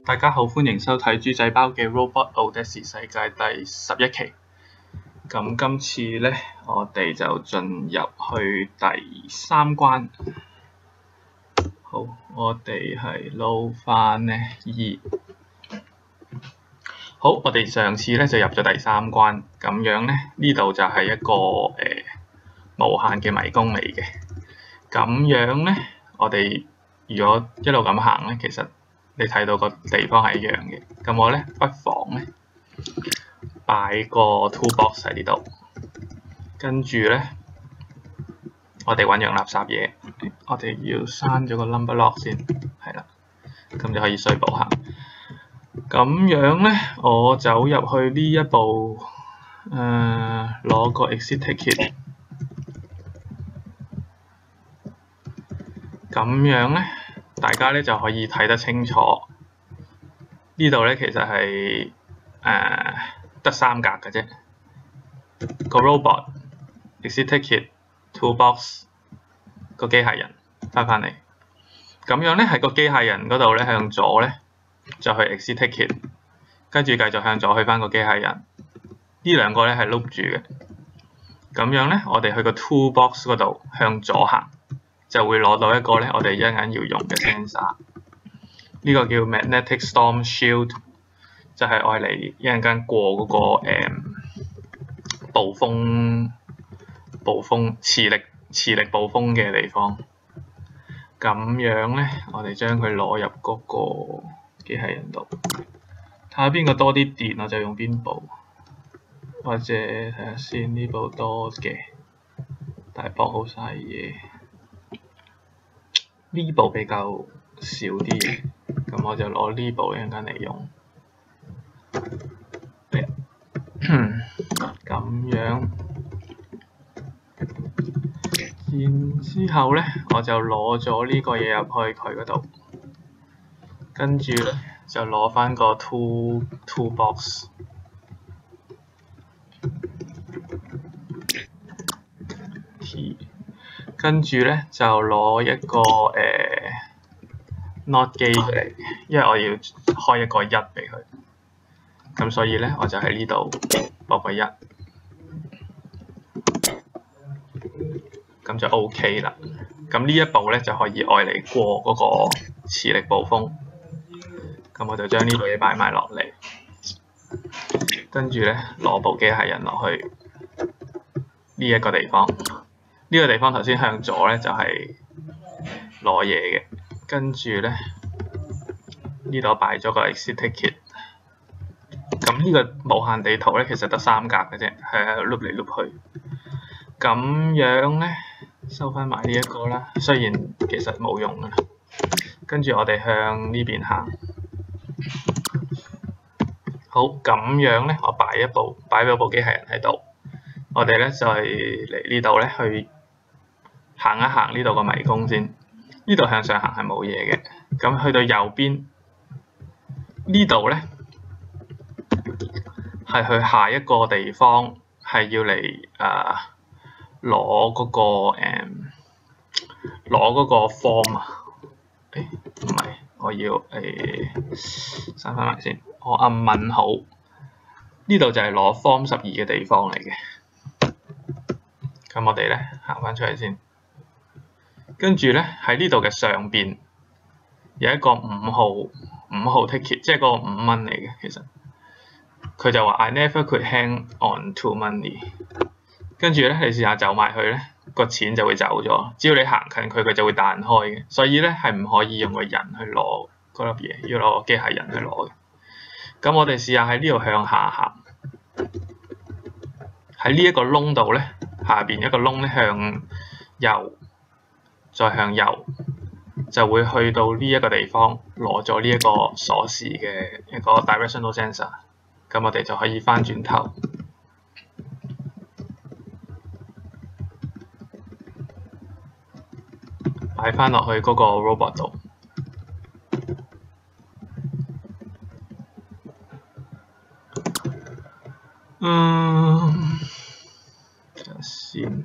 大家好，歡迎收睇豬仔包嘅 Robot Odyssey 世界第11期。咁今次呢，我哋就進入去第3關。好，我哋係撈翻呢2。好，我哋上次呢就入咗第3關，咁樣呢，呢度就係一個無限嘅迷宮嚟嘅。咁樣呢，我哋如果一路咁行呢，其實你睇到個地方係一樣嘅，咁我咧不妨咧擺個 toolbox 喺呢度，跟住咧我哋揾樣垃圾嘢，我哋要刪咗個 number lock 先，係啦，咁就可以衰步行。咁樣咧，我走入去呢一步，攞個 exit ticket， 咁樣咧。大家咧就可以睇得清楚，呢度咧其實係得3格嘅啫，個 robot、exit ticket、toolbox 個機械人翻嚟。咁樣咧喺個機械人嗰度咧向左咧就去 exit ticket， 跟住繼續向左去翻個機械人。呢兩個咧係 loop 住嘅。咁樣咧我哋去個 toolbox 嗰度向左行，就會攞到一個咧，我哋一陣間要用嘅 sensor。呢個叫 Magnetic Storm Shield， 就係愛嚟一陣間過嗰個暴風磁力暴風嘅地方。咁樣咧，我哋將佢攞入嗰個機械人度，睇下邊個多啲電，我就用邊部，或者睇下先呢部多嘅，但係駁好晒嘢。呢部比較少啲嘢，咁我就攞呢部一陣間嚟用。咁樣，然之後咧，我就攞咗呢個嘢入去佢嗰度，跟住咧就攞翻個 toolbox。跟住咧就攞一個NOT 機出嚟，因為我要開一個1俾佢，咁所以咧我就喺呢度駁個1，咁就 OK 啦。咁呢一步咧就可以愛嚟過嗰個磁力暴風。咁我就將呢部嘢擺埋落嚟，跟住咧攞部機械人落去呢一個地方。呢個地方頭先向左咧就係攞嘢嘅，跟住咧呢度擺咗個 exit ticket。咁呢個無限地圖咧其實得3格嘅啫，係碌嚟碌去。咁樣咧收翻埋呢一個啦，雖然其實冇用啊。跟住我哋向呢邊行。好，咁樣咧我擺咗部機械人喺度，我哋咧就係嚟呢度咧去行一行呢度個迷宮先。呢度向上行係冇嘢嘅，咁去到右邊呢度咧係去下一個地方，係要嚟攞嗰個 form 啊。唔係，我要刪翻埋先。我按問好，呢度就係攞 form 12嘅地方嚟嘅。咁我哋咧行翻出嚟先。跟住咧喺呢度嘅上邊有一個5號 ticket， 即係個5蚊嚟嘅。其實佢就話 I never could hang on to money。跟住咧你試下走埋去咧，個錢就會走咗。只要你行近佢，佢就會彈開嘅。所以咧係唔可以用個人去攞嗰粒嘢，要攞個機械人去攞嘅。咁我哋試下喺呢度向下行，喺呢一個窿度咧，下邊一個窿咧向右。再向右就會去到呢一個地方，攞咗呢一個鎖匙嘅一個 directional sensor。咁我哋就可以翻轉頭，擺翻落去嗰個 robot 度。睇下先。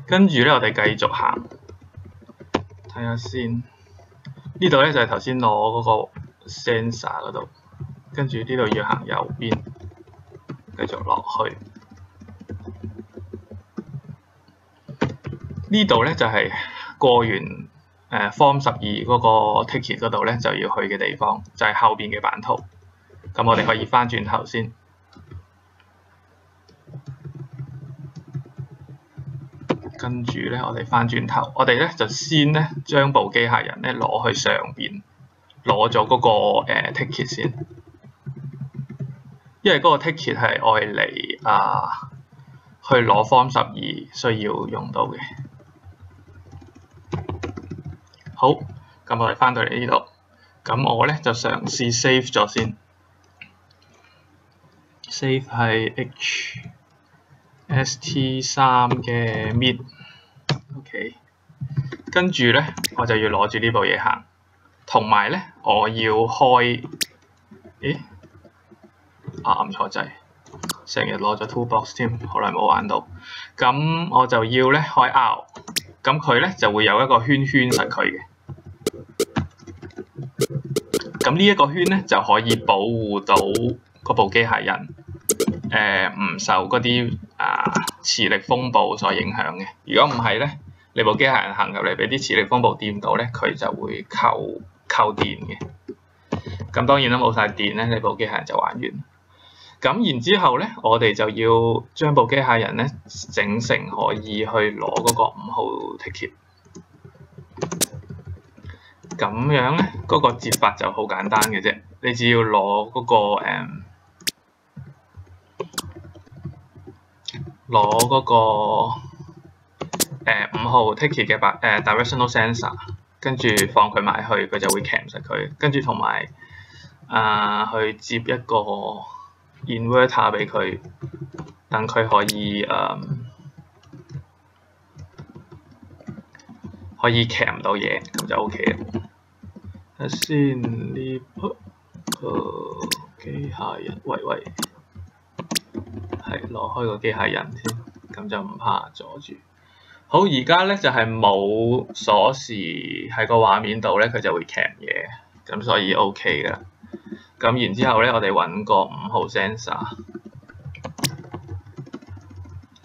跟住咧，我哋繼續行，睇下先。呢呢度咧就係頭先攞嗰個 sensor 嗰度，跟住呢度要行右邊，繼續落去。呢度咧就係過完Form 12嗰個 ticket 嗰度咧就要去嘅地方，就係後邊嘅版圖。咁我哋可以翻轉頭先。跟住咧，我哋翻轉頭，我哋咧就先咧將部機械人咧攞去上邊，攞咗嗰個ticket 先，因為嗰個 ticket 係愛嚟去攞 Form 12需要用到嘅。好，咁我哋翻到嚟呢度，咁我咧就嘗試 save 咗先 ，save 係 HST3 嘅 mid。OK， 跟住咧，我就要攞住呢部嘢行，同埋咧，我要開，按錯掣，成日攞咗 toolbox 添，好耐冇玩到。咁我就要咧開 R， 咁佢咧就會有一個圈圈實佢嘅。咁呢一個圈咧就可以保護到嗰部機械人，唔受嗰啲磁力風暴所影響嘅。如果唔係咧，你部機械人行入嚟俾啲磁力風暴掂到咧，佢就會扣電嘅。咁當然啦，冇晒電咧，你部機械人就玩完。咁然之後咧，我哋就要將部機械人咧整成可以去攞嗰個5號 ticket。咁樣咧，嗰個接法就好簡單嘅啫。你只要攞嗰個5號 ticket 嘅directional sensor， 跟住放佢埋去，佢就會 cam 實佢。跟住同埋去接一個 inverter 俾佢，等佢可以 cam 到嘢，咁就 OK 啦。睇下先，呢部機械人，喂，係攞開個機械人先，咁就唔怕阻住。好，而家咧就係冇鎖匙喺個畫面度咧，佢就會 cam 嘢，咁所以 OK 㗎。咁然之後咧，我哋揾個5號 sensor，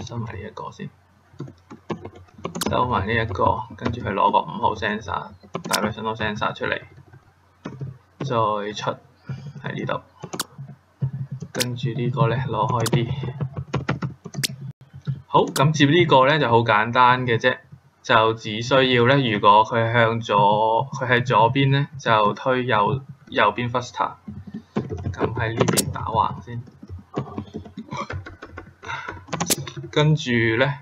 收埋呢一個先，收埋呢一個，跟住去攞個5號 sensor、directional sensor 出嚟，再出喺呢度，跟住呢個咧攞開啲。好，咁接呢個咧就好簡單嘅啫，就只需要咧，如果佢喺左邊咧，就推右邊 faster。咁喺呢邊打橫先，跟住咧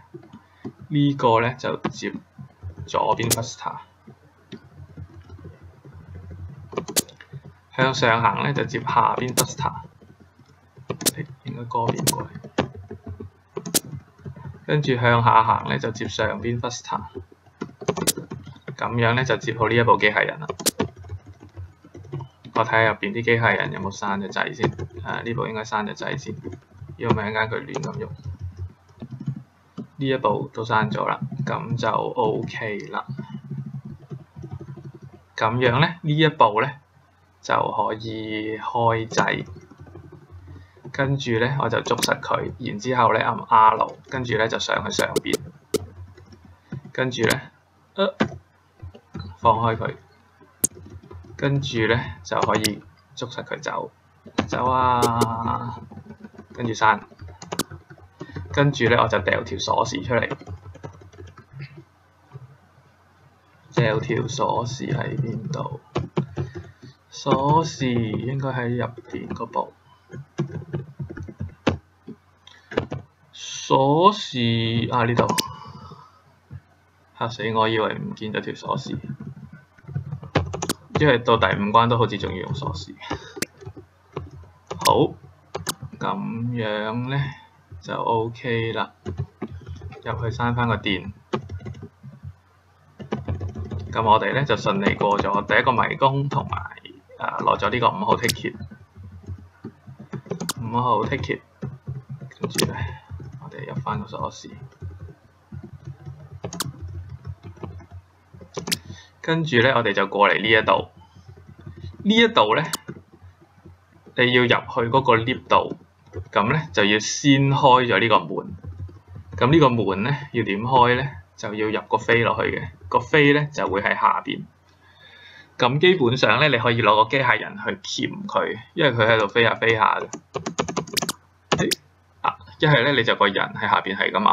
呢個咧就接左邊 faster， 向上行咧就接下邊 faster， 應該嗰邊過嚟，跟住向下行咧就接上邊 faster， 咁樣咧就接好呢一部機械人啦。我睇下入邊啲機械人有冇閂咗掣先，呢部應該閂咗掣先，要唔係一陣間佢亂咁喐。呢一部都閂咗啦，咁就 OK 啦。咁樣咧，呢一部咧就可以開掣，跟住咧我就捉實佢，然之後咧按 R， 跟住咧就上去上邊，跟住咧放開佢。跟住咧就可以捉實佢走啊，跟住閂，跟住咧我就掉條鎖匙出嚟，掉條鎖匙喺邊度？鎖匙應該喺入邊嗰部。鎖匙呢度，嚇死我，以為唔見咗條鎖匙。因為到第5關都好似仲要用鎖匙。好，咁樣咧就 OK 啦。入去閂返個電，咁我哋咧就順利過咗第一個迷宮，同埋攞咗呢個5號 ticket。5號 ticket， 跟住咧我哋入返個鎖匙。跟住咧我哋就過嚟呢一度，呢一度咧你要入去嗰個 lift 度，咁咧就要先開咗呢個門。咁呢個門咧要點開咧？就要入個飛落去嘅，個飛咧就會喺下邊。咁基本上咧，你可以攞個機械人去鉗佢，因為佢喺度飛下飛下嘅。一係咧你就個人喺下邊係咁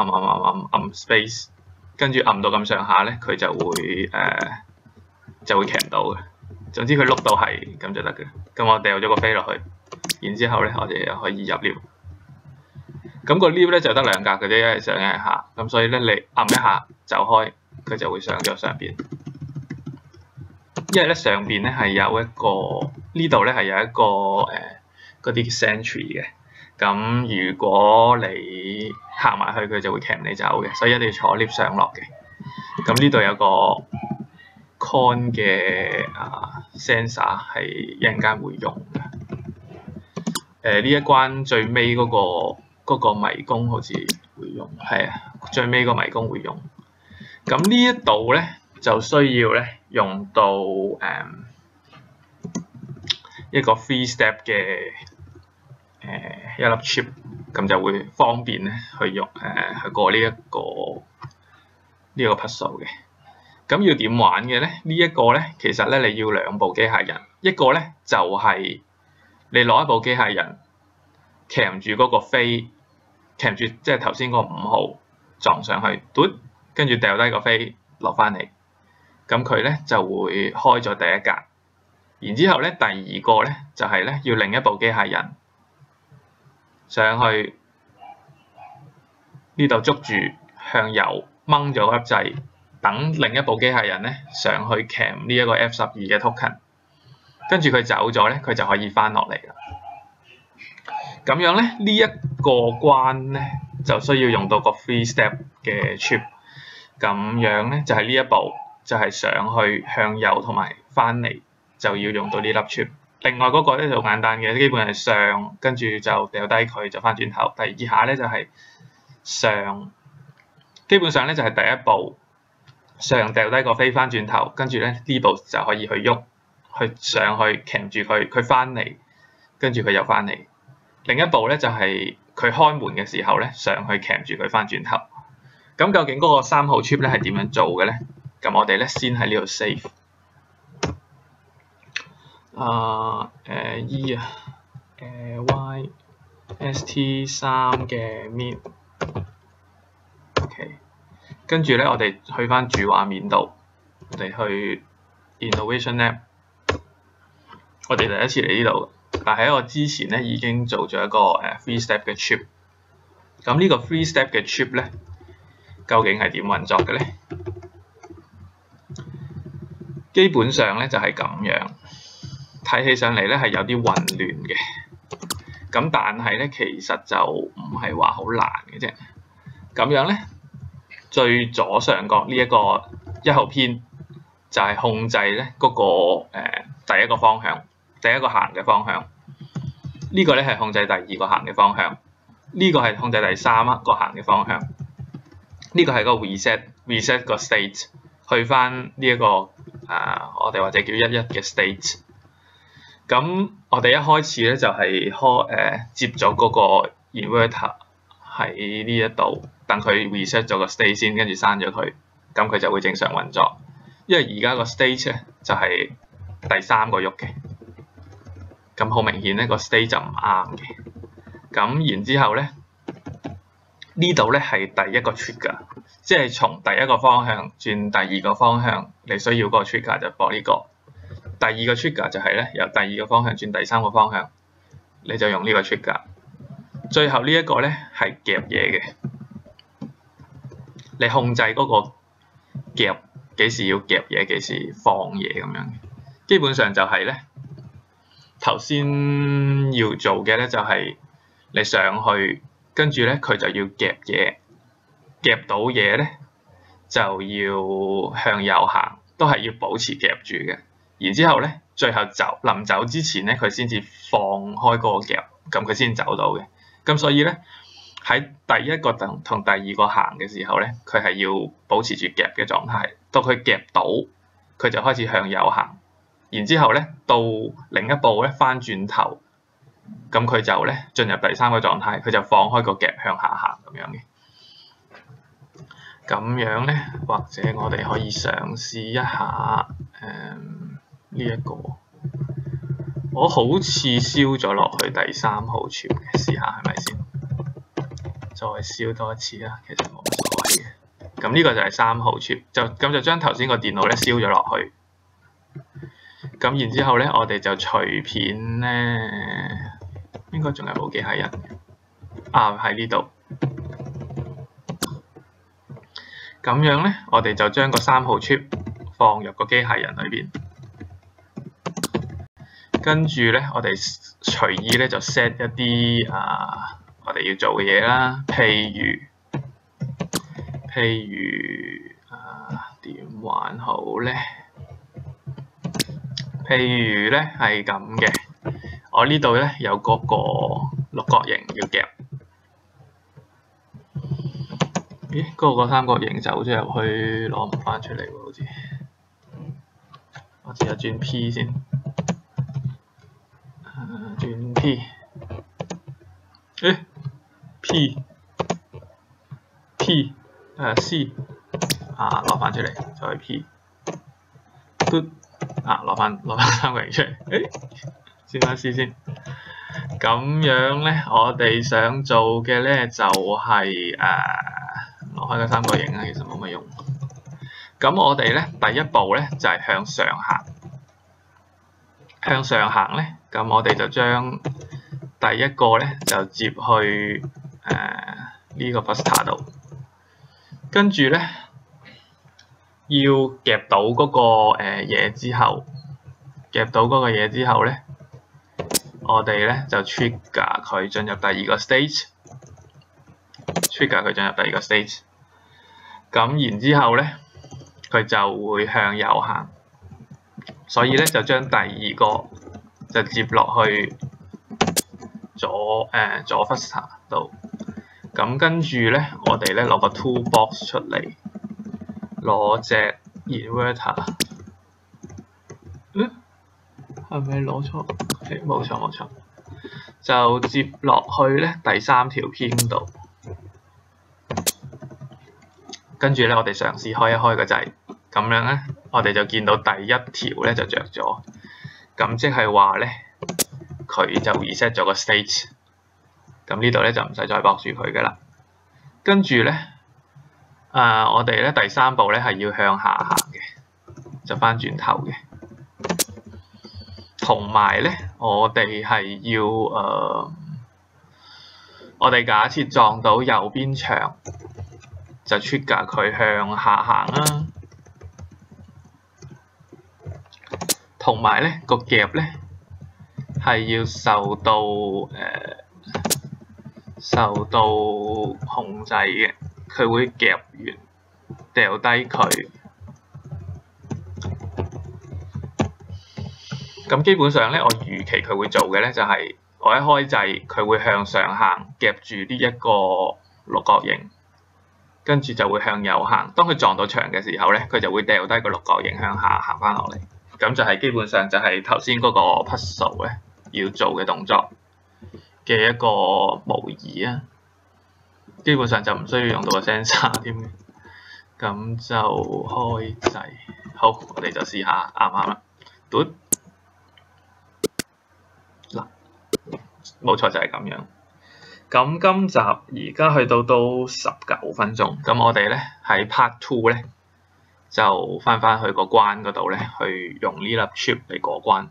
按 space， 跟住按到咁上下咧，佢就會鉗到嘅。總之佢碌到係咁就得嘅。咁我掉咗個飛落去，然之後咧我哋又可以入 lift。咁個 lift 咧就得兩格嘅啫，一係上一係下。咁所以咧你按一下就開，佢就會上咗上邊。因為咧上邊咧係有一個，呢度咧係有一個嗰啲 sentry 嘅。咁如果你行埋去，佢就會鉗你走嘅，所以一定要坐 lift 上落嘅。咁呢度有個 con 嘅sensor 係一陣間會用嘅。呢一關最尾嗰個迷宮好似會用，係啊，最尾個迷宮會用。咁呢一度咧就需要咧用到一個 3 step 嘅一粒 chip， 咁就會方便咧去用去過呢個 puzzle 嘅。咁要點玩嘅咧？呢一個咧其實咧你要兩部機械人，一個咧就係你攞一部機械人鉗住嗰個飛，鉗住即係頭先嗰個5號撞上去，嘟，跟住掉低個飛落翻嚟，咁佢咧就會開咗第一格。然之後咧第二個咧就係咧要另一部機械人上去呢度捉住向右掹咗粒掣，等另一部機械人咧上去鉗呢一個 F12嘅 token， 跟住佢走咗咧，佢就可以翻落嚟啦。咁樣咧呢一個關咧就需要用到個 3 step 嘅 chip， 咁樣咧就係呢一步，就係上去向右同埋翻嚟就要用到呢粒 chip。另外嗰個咧就簡單嘅，基本係上跟住就掉低佢就翻轉頭。第二下咧就係上，基本上咧就係第一步上掉低個飛翻轉頭，跟住咧呢步就可以去喐，去上去鉗住佢，佢翻嚟，跟住佢又翻嚟。另一步咧就係佢開門嘅時候咧上去鉗住佢翻轉頭。咁究竟嗰個3號 chip 咧係點樣做嘅咧？咁我哋咧先喺呢度 save。E Y S T 3嘅 min。OK， 跟住咧我哋去翻主畫面度，我哋去 Innovation Lab。我哋第一次嚟呢度，但喺我之前咧已經做咗一個3 step 嘅 chip。咁呢個3 step 嘅 chip 咧，究竟係點運作嘅咧？基本上咧就係咁樣。睇起上嚟咧係有啲混亂嘅，咁但係咧其實就唔係話好難嘅啫。咁樣咧，最左上角呢一個1號篇就係控制咧嗰個第一個方向，第一個行嘅方向。呢個咧係控制第二個行嘅方向，呢個係控制第3個行嘅方向。呢個係個 reset 個 state， 去翻呢一個我哋或者叫11嘅 state。咁我哋一開始咧就係接咗嗰個 inverter 喺呢一度，等佢 reset 咗個 state 先，跟住刪咗佢，咁佢就會正常運作。因為而家個 state 咧就係第3個喐嘅，咁好明顯咧個 state 就唔啱嘅。咁然之後咧呢度咧係第一個 trigger， 即係從第一個方向轉第二個方向，你需要嗰個 trigger 就播呢個。第二個 trigger 就係咧由第二個方向轉第3個方向，你就用呢個 trigger。最後呢一個咧係夾嘢嘅，你控制嗰個夾幾時要夾嘢，幾時放嘢咁樣。基本上就係咧頭先要做嘅咧就係你上去，跟住咧佢就要夾嘢，夾到嘢咧就要向右行，都係要保持夾住嘅。然之後咧，最後臨走之前咧，佢先至放開嗰個夾，咁佢先走到嘅。咁所以咧，喺第一個同第二個行嘅時候咧，佢係要保持住夾嘅狀態。到佢夾到，佢就開始向右行，然之後咧到另一步咧翻轉頭，咁佢就咧進入第三個狀態，佢就放開個夾向下行咁樣嘅。咁樣咧，或者我哋可以嘗試一下呢一個，我好似燒咗落去第3號 chip 嘅，試下係咪先？再燒多一次啦，其實冇乜所謂嘅。咁呢個就係3號 chip，就將頭先個電腦咧燒咗落去。咁然之後咧，我哋就隨便咧，應該仲有部機械人啊喺呢度。咁樣咧，我哋就將個3號 chip 放入個機械人裏邊，跟住咧，我哋隨意咧就 set 一啲我哋要做嘅嘢啦，譬如點玩好咧？譬如咧係咁嘅，我呢度咧有嗰個六角形要夾。咦？嗰個三角形走咗入去，攞唔翻出嚟喎，好似。我試下轉 P 先，轉 P。P C 攞翻出嚟，再 P。攞翻三角形出嚟。先翻 C 先。咁樣咧，我哋想做嘅咧就係攞開個三角形啊，其實冇乜用。咁我哋咧第一步咧就係向上行，向上行咧，咁我哋就將第一個咧就接去呢個 buster 度，跟住咧要夾到嗰個嘢之後，咧，我哋咧就 trigger 佢進入第二個 stage。咁然之後咧，佢就會向右行，所以咧就將第二個就接落去左 buster 度。咁跟住咧，我哋咧攞個 toolbox 出嚟，攞隻 inverter。係咪攞錯？冇錯，就接落去咧第3條 pin 度。跟住咧，我哋嘗試開一開個掣，咁樣咧，我哋就見到第一條咧就着咗，咁即係話咧，佢就 reset 咗個 stage。咁呢度咧就唔使再駁住佢嘅啦。跟住咧，我哋咧第3步咧係要向下行嘅，就翻轉頭嘅。同埋咧，我哋係要我哋假設撞到右邊牆，就 trigger 佢向下行啦。同埋咧個夾咧係要受到控制嘅，佢會夾完掉低佢。咁基本上咧，我預期佢會做嘅咧就係我一開掣，佢會向上行，夾住呢一個六角形，跟住就會向右行。當佢撞到牆嘅時候咧，佢就會掉低個六角形向下行翻落嚟。咁就係基本上就係頭先嗰個 puzzle 咧要做嘅動作嘅一個模擬啊。基本上就唔需要用到個 sensor 添嘅。咁就開掣，好，我哋就試下啱唔啱啦。嗱，冇錯就係咁樣。咁今集而家去到都19分鐘，咁我哋咧喺 part 2咧就翻去個關嗰度咧，去用呢粒 chip 嚟過關。